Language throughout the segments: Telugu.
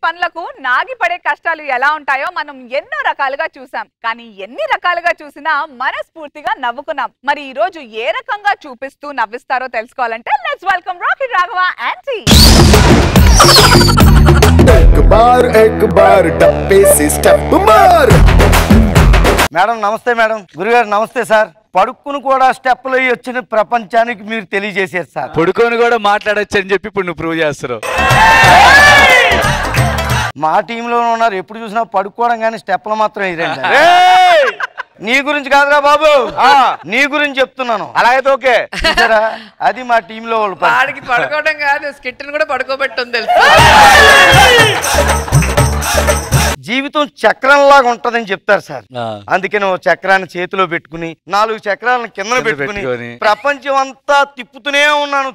పనులకు నాగి పడే కష్టాలు ఎలా ఉంటాయో మనం ఎన్నో రకాలుగా చూసాం. కానీ ఎన్ని రకాలుగా చూసినా మనస్ఫూర్తిగా నవ్వుకున్నాం. మరి ఈ రోజు ఏ రకంగా చూపిస్తూ నవ్విస్తారో తెలుసుకోవాలంటే let's welcome Rocky Raghava aunty. एक बार डब्बे से स्टेप मार. మేడం నమస్తే మేడం. గురుగారు నమస్తే సార్. పడుకుని కూడా స్టెప్లు వచ్చిన ప్రపంచానికి మీరు తెలియజేశారు సార్. పడుకొని కూడా మాట్లాడచ్చు అని చెప్పి ఇప్పుడు నువ్వు ప్రూవ్ చేస్తున్నావు. మా టీంలో ఉన్నారు, ఎప్పుడు చూసినా పడుకోవడం కానీ స్టెప్లు మాత్రం వేయరండి. నీ గురించి కాదురా బాబు, నీ గురించి చెప్తున్నాను. అలాగైతే ఓకే. అది మా టీంలో వాళ్ళు. వాడికి పడుకోవడం కాదు, స్కిట్ని కూడా పడుకోబెట్టుంది తెలుసు. జీవితం చక్రంలాగా ఉంటదని చెప్తారు సార్. అందుకే నువ్వు చక్రాన్ని చేతిలో పెట్టుకుని 4 చక్రాలను కింద పెట్టుకుని ప్రపంచం అంతా తిప్పుతూనే ఉన్నాను.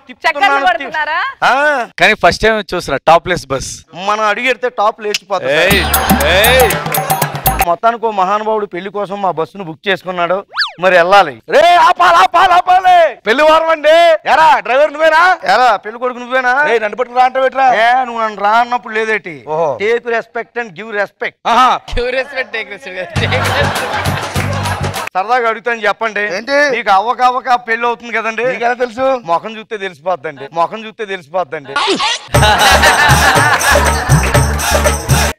కానీ ఫస్ట్ టైం చూస్తున్నా టాప్లెస్ బస్. మనం అడిగెడితే టాప్ లేచిపోతుంది. మొత్తానికి మహానుభావుడు పెళ్లి కోసం మా బస్సును బుక్ చేసుకున్నాడు. మరి వెళ్ళాలి. రే ఆపాలి ఆపాలి ఆపాలి. పెళ్లి వారం అండి. ఎరా డ్రైవర్ నువ్వేనా? ఎరా పెళ్లి కొడుకు నువ్వేనా? నన్ను పట్టుకు రా అంటే పెట్టరా. నువ్వు నన్ను రా అన్నప్పుడు లేదేటి. Take respect and give respect. సరదాగా అడుగుతాను, చెప్పండి. ఏంటి? నీకు అవ్వక పెళ్లి అవుతుంది కదండి. నీకెలా తెలుసు? ముఖం చూస్తే తెలిసిపోద్దండి. ముఖం చూస్తే తెలిసిపోద్దండి.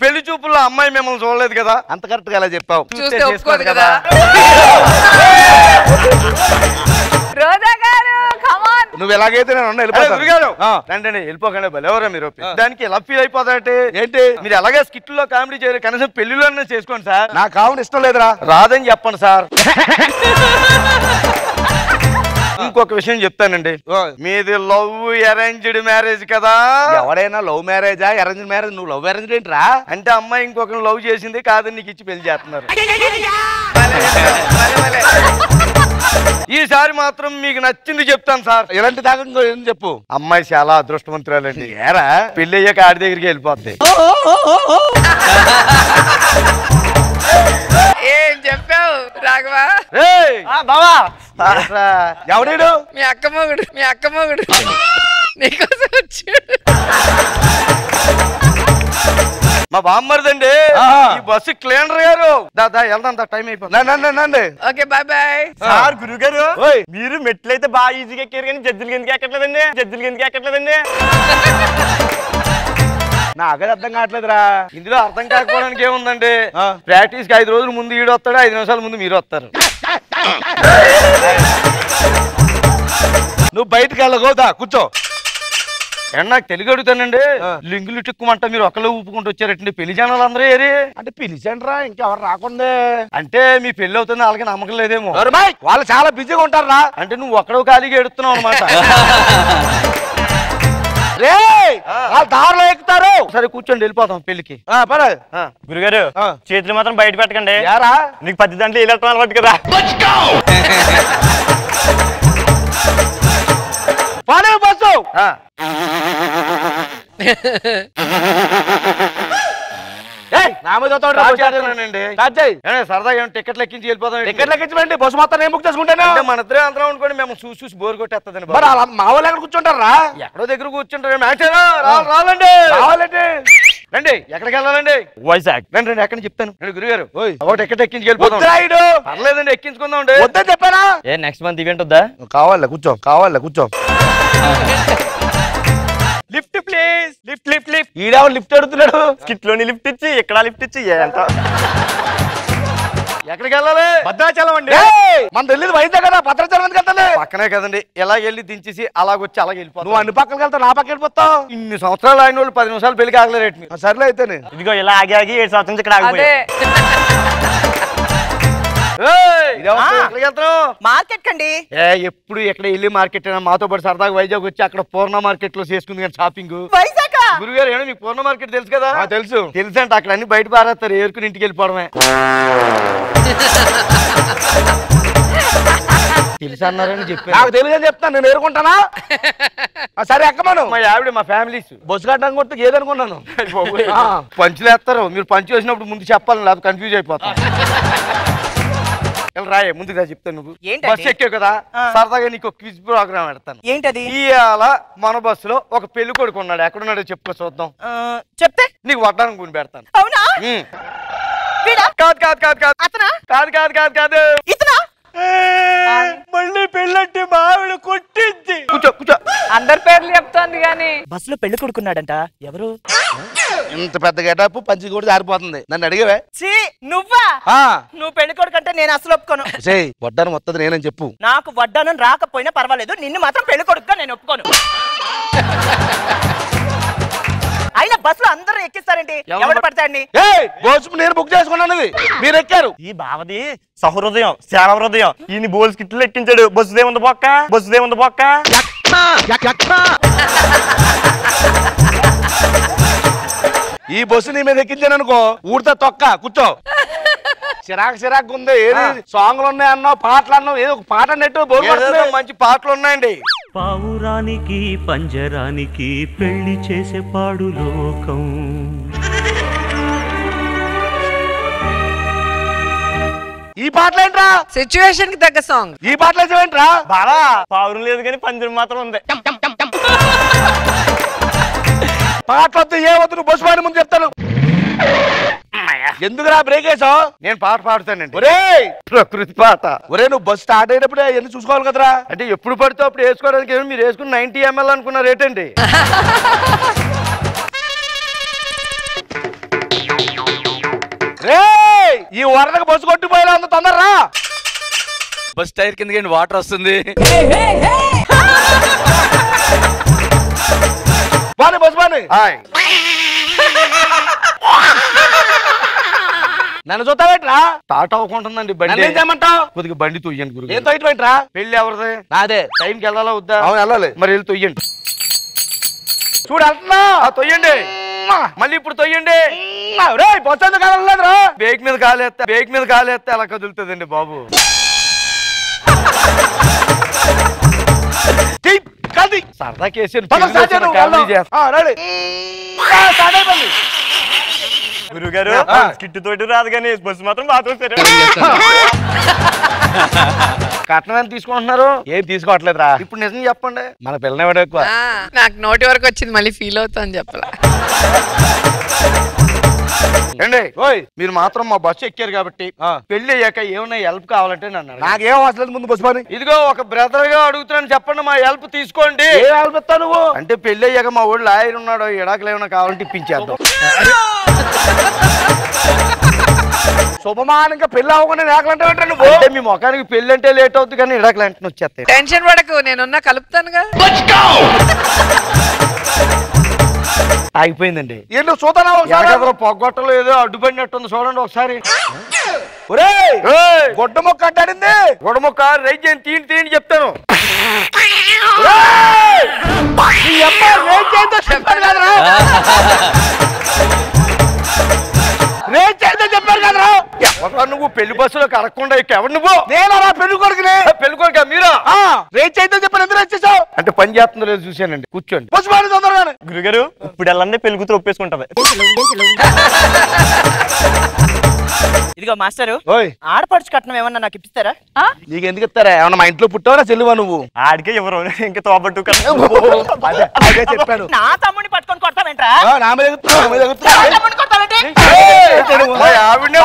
పెళ్లి చూపుల్లో అమ్మాయి మిమ్మల్ని చూడలేదు కదా. అంత కరెక్ట్ గా ఎలా చెప్పావు? చూస్తే ఒప్పుకోదు కదా. నువ్వు ఎలాగైతే నేను వెళ్ళిపోకండి. ఎవరా మీరు దానికి ఎలా ఫీల్ అయిపోతారంటే ఏంటి? మీరు ఎలాగే స్కిట్ లో కామెడీ చేయరు, కనీసం పెళ్లిలోనే చేసుకోండి సార్. నాకు కావాలి ఇష్టం లేదురా. రాదని చెప్పండి సార్. ఇంకొక విషయం చెప్తానండి, మీది లవ్ అరేంజ్డ్ మ్యారేజ్ కదా. ఎవడైనా లవ్ మ్యారేజా అరేంజ్ మ్యారేజ్? నువ్వు లవ్ అరేంజ్ ఏంట్రా? అంటే అమ్మాయి ఇంకొకరు లవ్ చేసింది కాదని నీకు ఇచ్చి పెళ్లి చేస్తున్నారు. ఈసారి మాత్రం మీకు నచ్చింది చెప్తాను సార్. ఎలాంటి దాకా ఏం చెప్పు. అమ్మాయి చాలా అదృష్టవంతురాలండి. ఏరా పెళ్లి అయ్యాక ఆడి దగ్గరికి వెళ్ళిపోద్ది. ఏం చెప్పావు రాఘవ? బావా ఎవడేడు? మీ అక్క మొగుడు నీకోసం వచ్చాడు. మా బామ్మర్దండి. ఈ బస్సు క్లీనర్ గారు. దాదా వెళ్దాం, టైం అయిపోయింది. Okay bye bye. సార్ గురుగారు, మీరు మెట్లయితే బాగా ఈజీగా ఎక్కారు కానీ జడ్జిలకి ఎందుకు ఎక్కట్లేదండి. నాకది అర్థం కావట్లేదురా. ఇందులో అర్థం కాకపోవడానికి ఏముందండి, ప్రాక్టీస్ కి 5 రోజుల ముందు ఈడు వస్తాడు, 5 నిమిషాల ముందు మీరు వస్తారు. నువ్వు బయటకు వెళ్ళగోదా కూర్చో. నాకు తెలుగు అడుగుతానండి. లింగులు టిక్కుమంట మీరు ఒకళ్ళు ఊపుకుంటూ వచ్చారటండి. పెళ్లి జనాలు అందరూ ఏరి అంటే పిలిచండ్రా, ఇంకెవరు రాకుండే. అంటే మీ పెళ్లి అవుతుంది వాళ్ళకి నమ్మకం లేదేమో. వాళ్ళు చాలా బిజీగా ఉంటారా. అంటే నువ్వు ఒక్కడో ఖాళీగా ఎడుతున్నావు అనమాట. దారిలో ఎక్కుతారు. సరే కూర్చోండి, వెళ్ళిపోతాం పెళ్లికి. గురుగారు చేతులు మాత్రం బయట పెట్టకండి. యారా నీకు 10 దాంట్లో ఎలక్ట్రాన్ అలవాటు కదా. బస్సు సరదాగా టికెట్లు ఎక్కించి వెళ్ళిపోతాం. టికెట్లు ఎక్కించండి, బస్సు మొత్తం నేను బుక్ చేసుకుంటాను. మన ఇద్దరే అందరం అనుకోండి, మేము చూసి బోర్ కొట్టేస్తుందండి. మా వాళ్ళు ఎక్కడ కూర్చుంటారా? ఎక్కడో దగ్గర కూర్చుంటారు. రావాలండి రండి. ఎక్కడికి వెళ్ళాలండి? వైజాగ్. రండి ఎక్కడ చెప్తాను. గురుగారు టికెట్ ఎక్కించి వెళ్ళిపోతాం. పర్లేదండి, ఎక్కించుకుందాం. వద్దని చెప్పారా? నెక్స్ట్ మంత్ ఈవెంట్ వద్దా? కావాలి కూర్చో. Lift please. లిఫ్ట్ ఈడేవాడు లిఫ్ట్ అడుగుతున్నాడు. స్కిట్ లోని లిఫ్ట్ ఇచ్చి ఇక్కడ లిఫ్ట్ ఇచ్చి ఎంత. ఎక్కడికి వెళ్ళాలి? భద్రాచలం అండి. మన వెళ్ళేది వైజాగ్ కదా, భద్రాచలం ఎందుకు వెళ్తాను? పక్కనే కదండి. ఎలా వెళ్ళి దించేసి అలాగొచ్చి అలాగే వెళ్ళిపోతావు. నువ్వు అన్ని పక్కన వెళ్తావు, నా పక్క వెళ్ళిపోతావు. ఇన్ని సంవత్సరాలు అయిన వాళ్ళు 10 నిమిషాలు పెళ్లికి ఆగలేరు. సర్లే అయితేనే. ఇదిగో ఇలా ఆగి 7 సంవత్సరాల నుంచి ఇక్కడ ఆగిపోయా. మార్కెట్ కండి. ఎప్పుడు ఎక్కడ వెళ్ళి మార్కెట్ అయినా మాతో పాటు సరదాగా వైజాగ్ వచ్చి అక్కడ పూర్ణ మార్కెట్ లో చేసుకుంది కానీ షాపింగ్. గురుగారు ఏమో మీకు పూర్ణ మార్కెట్ తెలుసు కదా? తెలుసు అంటే అక్కడ అన్ని బయట పారేస్తారు, ఏరుకుని ఇంటికి వెళ్ళిపోవడమే. తెలుసు అన్నారని చెప్పి నాకు తెలియదు చెప్తాను, నేను ఏరుకుంటానా? సరే ఎక్కమను. మా ఆవిడ మా ఫ్యామిలీస్ బస్సు కట్టడం కొట్టి ఏదనుకున్నాను. పంచులు వేస్తారు, మీరు పంచు వేసినప్పుడు ముందు చెప్పాలి, లేకపోతే కన్ఫ్యూజ్ అయిపోతాం. ఇలా రాయే ముందుగా చెప్తాను. నువ్వు ఏంటది? బస్సు ఎక్కావు కదా, సరదాగా నీకు క్విజ్ ప్రోగ్రామ్ పెడతాను. ఏంటది? ఇవాళ మన బస్సులో ఒక పెళ్లి కొడుకు ఉన్నాడు, ఎక్కడున్నాడో చెప్పుకో చూద్దాం. చెప్తే నీకు వడ్డానికి గుని పెడతాను. అవునా? కాదు కాదు కాదు కాదు అతనా? కాదు కాదు కాదు కాదు ఇతనా? మళ్ళీ పెళ్ళంటే మావిడ కొట్టింది. కూర్చో కూర్చో. అందరి పేర్లు చెప్తోంది గాని బస్సులో పెళ్లి కొడుకున్నాడంట. ఎవరు? ఇంత పెద్ద గెటప్ పంచి కూడా జారిపోతుంది. నన్ను అడిగవే ఛీ, నువ్వా? నువ్వు పెళ్లి కొడుకు అంటే నేను అసలు ఒప్పుకోను. వడ్డాను మొత్తం నేనని చెప్పు. నాకు వడ్డానం రాకపోయినా పర్వాలేదు, నిన్ను మాత్రం పెళ్లి కొడుకుగా నేను ఒప్పుకోను. అయినా బస్సులో అందరూ ఎక్కిస్తారండి, ఎవరు పడతాయండి? గోసుపు నేను బుక్ చేసుకున్నాను, మీరు ఎక్కారు. ఈ బావది సహృదయం, చాలా హృదయం. ఈయన బోల్స్ కిట్లు ఎక్కించాడు. బస్సుదేముంది బొక్క, బస్సుదేముంది బొక్క. ఈ బస్సు నీ మీద ఎక్కించాను అనుకో, ఊడితే తొక్క కూర్చో. చిరాకు ఉంది. ఏది సాంగ్లు ఉన్నాయి అన్నావు, పాటలు అన్నావు, ఏదో ఒక పాట అన్నట్టు మంచి పాటలు ఉన్నాయండి. పావురానికి పంజరానికి పెళ్లి చేసే పాడు లోకం. ఈ పాటలేంట్రా? సిచ్యువేషన్ కి తగ్గ సాంగ్. ఈ పాటలు వేసేవేంట్రా? బాలా పావురం లేదు కానీ పంజరం మాత్రం ఉంది. పాటలు వద్దు, ఏ వద్దు, నువ్వు బస్సు పాడి ముందు చెప్తాను. ఎందుకురా బ్రేక్ వేసావు? నేను పాట పాడుతానండి. ఒరే ప్రకృతి పాట. ఒరే నువ్వు బస్సు స్టార్ట్ అయినప్పుడు ఎన్ని చూసుకోవాలి కదరా. అంటే ఎప్పుడు పడితే అప్పుడు వేసుకోవడానికి ఏమో మీరు వేసుకుని 90 ml అనుకున్నారు ఏంటండి? ఈ వరదకు బస్సు కొట్టిపోయేలా ఉంది, తొందరరా. బస్ టైర్ కిందకి వాటర్ వస్తుంది. బాని బస్సు బాని. నన్ను చూస్తావేట్రా? స్టార్ట్ అవ్వకుంటుందండి బండి. ఏం చేయమంటావు? కొద్దిగా బండి తొయ్యండి గురు. ఏం తోయిట్రా? పెళ్లి ఎవరిదే? నాదే. టైంకి వెళ్ళాలా వద్దా? అవును వెళ్ళాలి. మరి వెళ్ళి తొయ్యండి. చూడు వెళ్తున్నా. తొయ్యండి మళ్ళీ. ఇప్పుడు తొయ్యండి. బస్సు ఎందుకు వెళ్ళలేదురా? బేక్ మీద కాలేస్తే అలా కదులుతుందండి బాబు. సరదా కేసు గురుగారు కిట్టు తోటి రాదు కానీ బస్సు మాత్రం బాగా చూస్తారు. కట్నం ఎంత తీసుకుంటున్నారు? ఏం తీసుకోవట్లేదురా. ఇప్పుడు నిజం చెప్పండి. మన పిల్లనేవాడు ఎక్కువ. నాకు నోటి వరకు వచ్చింది, మళ్ళీ ఫీల్ అవుతా అని చెప్పలా. ఏండి మీరు మాత్రం మా బస్సు ఎక్కారు కాబట్టి పెళ్లి అయ్యాక ఏమన్నా హెల్ప్ కావాలంటే నన్ను నాకేం అవసరం ముందు బస్సు పని. ఇదిగో ఒక బ్రదర్ గా అడుగుతున్నాను, చెప్పండి, మా హెల్ప్ తీసుకోండి. ఏ హెల్ప్ ఇస్తావు నువ్వు? అంటే పెళ్లి అయ్యాక మా ఊళ్ళో లాయర్ ఉన్నాడు, ఎడాకలు ఏమైనా కావాలంటే ఇప్పించేద్దాం. శుభమానంగా పెళ్లి అవ్వకుండా ఎడాకలంటే నువ్వు? అంటే మీ ముఖానికి పెళ్లి అంటే లేట్ అవుతుంది కానీ ఎడాకలు అంటే వచ్చేస్తాయి. టెన్షన్ పడకు, నేనున్నా కలుపుతానుగా. ఆగిపోయిందండి. ఏంటో చూద్దాం. పొగ్గొట్టలో ఏదో అడ్డుపడినట్టుంది, చూడండి ఒకసారి. గొడ్డ మొక్క అడ్డాడింది. గొడ్డ మొక్క రైట్ చేయండి, తీయండి చెప్తాను. చెప్పారు కదరా. నువ్వు పెళ్లి బస్సులో కరగకుండా ఎవరు నువ్వు? నేను పెళ్లి కొడుకునే. పెళ్లి కొడుక మీరా? రేట్ అయితే చెప్పారు, ఎందుకు వచ్చేసావు? అంటే పని చేస్తుందో లేదు చూశానండి. కూర్చోండి. బస్సు పని తొందరగానే. గురుగారు ఇప్పుడు వెళ్ళండి, పెళ్లి కూతురు ఒప్పేసుకుంటది. ఇదిగో మాస్టరు, ఆడపడుచు కట్నం ఏమన్నా నాకు ఇప్పిస్తారా? నీకు ఎందుకు ఇస్తారా? ఏమన్నా మా ఇంట్లో పుట్టావా చెల్లివా నువ్వు? ఆడికే ఎవరు ఇంకా తోబట్టు అదే చెప్పాను. నా తమ్ముడిని పట్టుకొని కొడతావేంట్రా? నా మీద తమ్ముడిని కొడతావేంటి? ఆవిడనే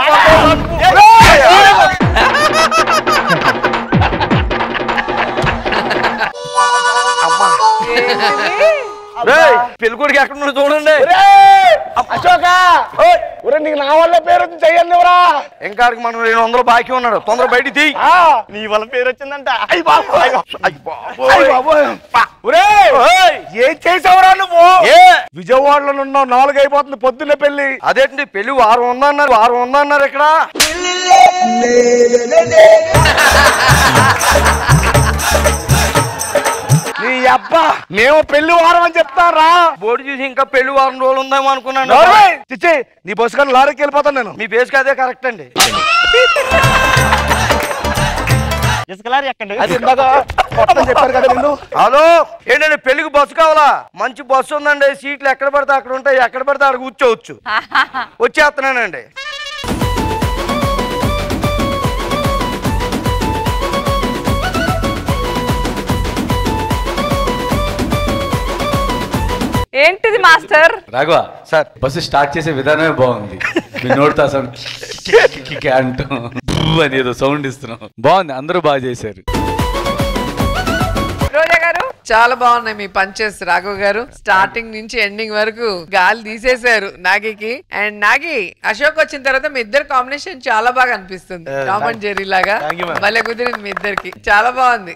పెళ్లి కొడుకు ఎక్కడ చూడండి. అశోకా, నీకు నా వల్ల పేరు వచ్చి చెయ్యండి. ఇంకా మనం 200 బాకీ ఉన్నాడు, తొందర బయటికి తీ. నీ వల్ల పేరు వచ్చిందంట. ఏం చేసావురా నువ్వు? విజయవాడలో ఉన్నావు, 4 అయిపోతుంది, పొద్దున్నే పెళ్లి. అదేంటి పెళ్లి వారం ఉందన్నారు ఇక్కడ. నీ అబ్బా, మేము పెళ్లి వారం అని చెప్తారా? బోర్డు చూసి ఇంకా పెళ్లి వారం రోజులు ఉందేమో అనుకున్నాను. చిచ్చి, నీ బస్సు కానీ లారీకి వెళ్ళిపోతాను నేను. మీ బేస్కి అదే కరెక్ట్ అండి. ఇసుకలారి ఎక్కండి. అది ఇందాక చెప్పారు కదా నిన్ను. హలో, ఏంటండి పెళ్లికి బస్సు కావాలా? మంచి బస్సు ఉందండి, సీట్లు ఎక్కడ పడితే అక్కడ ఉంటాయి, ఎక్కడ పడితే అక్కడ కూర్చోవచ్చు. వచ్చేస్తున్నానండి. ఏంటిది master? Raghava sir bus start చేసే విధానమే బాగుంది. మీ నోటితో సౌండ్ అంటూ అని ఏదో సౌండ్ ఇస్తున్నాం. బాగుంది, అందరూ బాగా చేశారు. రోజా గారు చాలా బాగున్నాయి మీ పంచెస్ రాఘవ్ గారు. స్టార్టింగ్ నుంచి ఎండింగ్ వరకు గాలి తీసేశారు నాగికి. అండ్ నాగి అశోక్ వచ్చిన తర్వాత మీ ఇద్దరు కాంబినేషన్ చాలా బాగా అనిపిస్తుంది. టామ్ అండ్ జెర్రీ లాగా భలే కుదిరింది మీ ఇద్దరికి, చాలా బాగుంది.